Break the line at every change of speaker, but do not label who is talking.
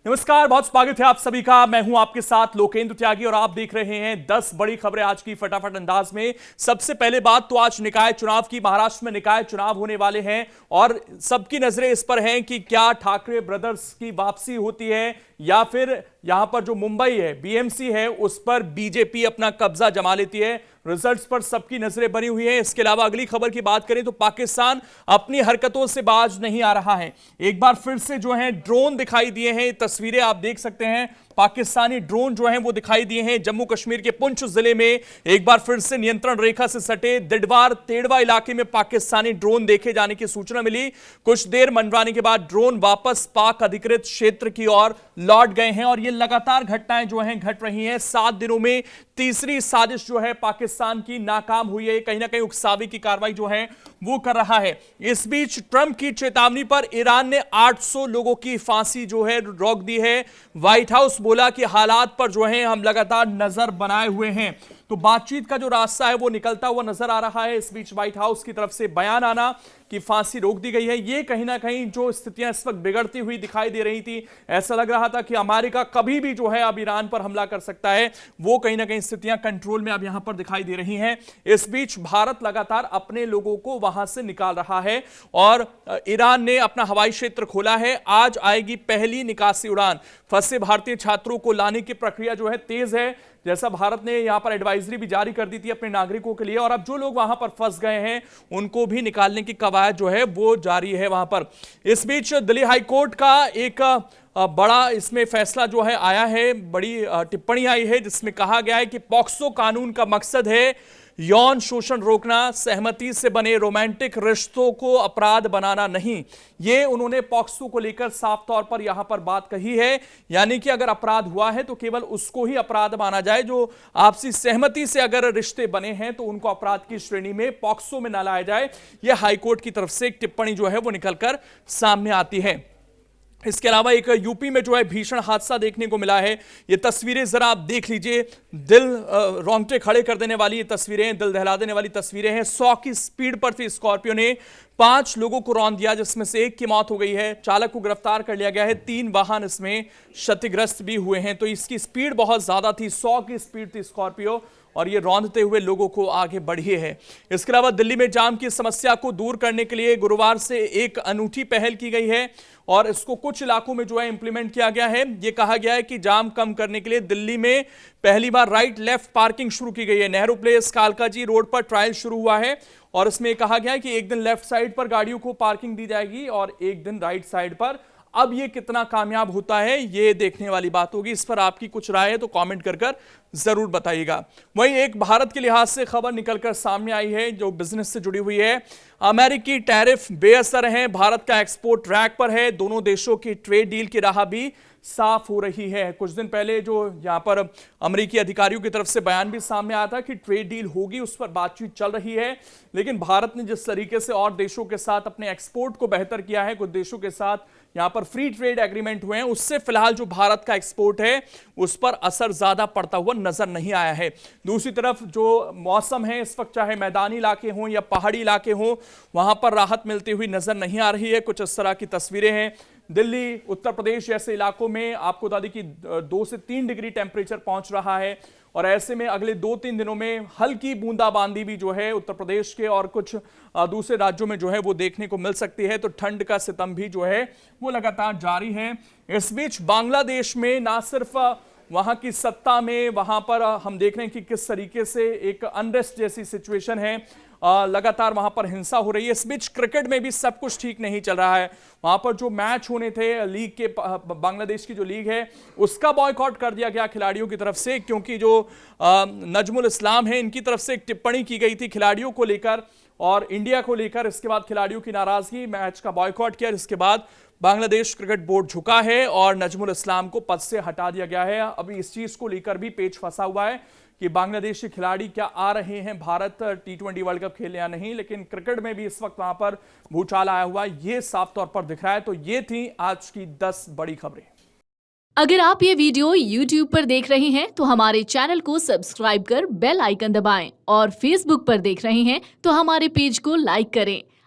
नमस्कार, बहुत स्वागत है आप सभी का। मैं हूं आपके साथ लोकेंद्र त्यागी और आप देख रहे हैं 10 बड़ी खबरें आज की फटाफट अंदाज में। सबसे पहले बात तो आज निकाय चुनाव की। महाराष्ट्र में निकाय चुनाव होने वाले हैं और सबकी नजरें इस पर हैं कि क्या ठाकरे ब्रदर्स की वापसी होती है या फिर यहां पर जो मुंबई है, बीएमसी है, उस पर बीजेपी अपना कब्जा जमा लेती है। रिजल्ट्स पर सबकी नजरें बनी हुई हैं। इसके अलावा अगली खबर की बात करें तो पाकिस्तान अपनी हरकतों से बाज नहीं आ रहा है। एक बार फिर से जो है ड्रोन दिखाई दिए हैं, तस्वीरें आप देख सकते हैं। पाकिस्तानी ड्रोन जो हैं वो दिखाई दिए हैं जम्मू कश्मीर के पुंछ जिले में। एक बार फिर से नियंत्रण रेखा से सटे दिडवार तेड़वा इलाके में पाकिस्तानी ड्रोन देखे जाने की सूचना मिली। कुछ देर मंडराने के बाद ड्रोन वापस पाक अधिकृत क्षेत्र की ओर लौट गए हैं और ये लगातार घटनाएं जो हैं घट रही हैं। 7 दिनों में तीसरी साजिश जो है पाकिस्तान की नाकाम हुई है। कहीं ना कहीं उकसावे की कार्रवाई जो है वो कर रहा है। इस बीच ट्रंप की चेतावनी पर ईरान ने 800 लोगों की फांसी जो है रोक दी है। व्हाइट हाउस बोला कि हालात पर जो है हम लगातार नजर बनाए हुए हैं। तो बातचीत का जो रास्ता है वो निकलता हुआ नजर आ रहा है। इस बीच व्हाइट हाउस की तरफ से बयान आना कि फांसी रोक दी गई है, ये कहीं ना कहीं जो स्थितियां इस वक्त बिगड़ती हुई दिखाई दे रही थी, ऐसा लग रहा था कि अमेरिका कभी भी जो है अब ईरान पर हमला कर सकता है, वो कहीं ना कहीं स्थितियां कंट्रोल में अब यहां पर दिखाई दे रही हैं। इस बीच भारत लगातार अपने लोगों को वहां से निकाल रहा है और ईरान ने अपना हवाई क्षेत्र खोला है। आज आएगी पहली निकासी उड़ान। फंसे भारतीय छात्रों को लाने की प्रक्रिया जो है तेज है, जैसा भारत ने यहां पर एडवाइजरी भी जारी कर दी थी अपने नागरिकों के लिए। और अब जो लोग वहां पर फंस गए हैं उनको भी निकालने की कवायद जो है वो जारी है वहां पर। इस बीच दिल्ली हाईकोर्ट का एक बड़ा इसमें फैसला जो है आया है, बड़ी टिप्पणी आई है जिसमें कहा गया है कि पॉक्सो कानून का मकसद है यौन शोषण रोकना, सहमति से बने रोमांटिक रिश्तों को अपराध बनाना नहीं। ये उन्होंने पॉक्सो को लेकर साफ तौर पर यहां पर बात कही है, यानी कि अगर अपराध हुआ है तो केवल उसको ही अपराध माना जाए। जो आपसी सहमति से अगर रिश्ते बने हैं तो उनको अपराध की श्रेणी में पॉक्सो में ना लाया जाए। यह हाईकोर्ट की तरफ से एक टिप्पणी जो है वो निकलकर सामने आती है। इसके अलावा एक यूपी में जो है भीषण हादसा देखने को मिला है। ये तस्वीरें जरा आप देख लीजिए, दिल रोंगटे खड़े कर देने वाली ये तस्वीरें, दिल दहला देने वाली तस्वीरें हैं। 100 की स्पीड पर थी स्कॉर्पियो ने 5 लोगों को रौंद दिया, जिसमें से 1 की मौत हो गई है। चालक को गिरफ्तार कर लिया गया है। 3 वाहन इसमें क्षतिग्रस्त भी हुए हैं। तो इसकी स्पीड बहुत ज्यादा थी, 100 की स्पीड थी स्कॉर्पियो और ये रौंदते हुए लोगों को आगे बढ़ी है। इसके अलावा दिल्ली में जाम की समस्या को दूर करने के लिए गुरुवार से एक अनूठी पहल की गई है और इसको कुछ इलाकों में जो है इंप्लीमेंट किया गया है। ये कहा गया है कि जाम कम करने के लिए दिल्ली में पहली बार राइट लेफ्ट पार्किंग शुरू की गई है। नेहरू प्लेस कालकाजी रोड पर ट्रायल शुरू हुआ है और इसमें कहा गया है कि एक दिन लेफ्ट साइड पर गाड़ियों को पार्किंग दी जाएगी और एक दिन राइट साइड पर। अब ये कितना कामयाब होता है ये देखने वाली बात होगी। इस पर आपकी कुछ राय है तो कमेंट कर जरूर बताइएगा। वहीं एक भारत के लिहाज से खबर निकलकर सामने आई है जो बिजनेस से जुड़ी हुई है। अमेरिकी टैरिफ बेअसर हैं, भारत का एक्सपोर्ट रैक पर है। दोनों देशों की ट्रेड डील की राह भी साफ हो रही है। कुछ दिन पहले जो यहां पर अमेरिकी अधिकारियों की तरफ से बयान भी सामने आया था कि ट्रेड डील होगी, उस पर बातचीत चल रही है। लेकिन भारत ने जिस तरीके से और देशों के साथ अपने एक्सपोर्ट को बेहतर किया है, कुछ देशों के साथ यहां पर फ्री ट्रेड एग्रीमेंट हुए हैं, उससे फिलहाल जो भारत का एक्सपोर्ट है उस पर असर ज्यादा पड़ता हुआ नजर नहीं आया है। दूसरी तरफ जो मौसम है इस वक्त, चाहे मैदानी इलाके हों या पहाड़ी इलाके हों, वहां पर राहत मिलती हुई नजर नहीं आ रही है। कुछ इस तरह की तस्वीरें हैं। दिल्ली, उत्तर प्रदेश जैसे इलाकों में आपको बता दें कि 2 से 3 डिग्री टेम्परेचर पहुंच रहा है और ऐसे में अगले 2-3 दिनों में हल्की बूंदाबांदी भी जो है उत्तर प्रदेश के और कुछ दूसरे राज्यों में जो है वो देखने को मिल सकती है। तो ठंड का सितम भी जो है वो लगातार जारी है। इस बीच बांग्लादेश में ना सिर्फ वहां की सत्ता में, वहां पर हम देख रहे हैं कि किस तरीके से एक अनरेस्ट जैसी सिचुएशन है, लगातार वहां पर हिंसा हो रही है। इस बीच क्रिकेट में भी सब कुछ ठीक नहीं चल रहा है। वहां पर जो मैच होने थे लीग के, बांग्लादेश की जो लीग है उसका बॉयकॉट कर दिया गया खिलाड़ियों की तरफ से, क्योंकि जो नजमुल इस्लाम है इनकी तरफ से एक टिप्पणी की गई थी खिलाड़ियों को लेकर और इंडिया को लेकर। इसके बाद खिलाड़ियों की नाराजगी, मैच का बॉयकॉट किया। इसके बाद बांग्लादेश क्रिकेट बोर्ड झुका है और नजमुल इस्लाम को पद से हटा दिया गया है। अभी इस चीज को लेकर भी पेच फंसा हुआ है कि बांग्लादेशी खिलाड़ी क्या आ रहे हैं भारत T20 वर्ल्ड कप खेलने या नहीं। लेकिन क्रिकेट में भी इस वक्त वहां पर भूचाल आया हुआ है, ये साफ तौर पर दिख रहा है। तो ये थी आज की 10 बड़ी खबरें।
अगर आप ये वीडियो YouTube पर देख रहे हैं तो हमारे चैनल को सब्सक्राइब कर बेल आइकन दबाएं और Facebook पर देख रहे हैं तो हमारे पेज को लाइक करें।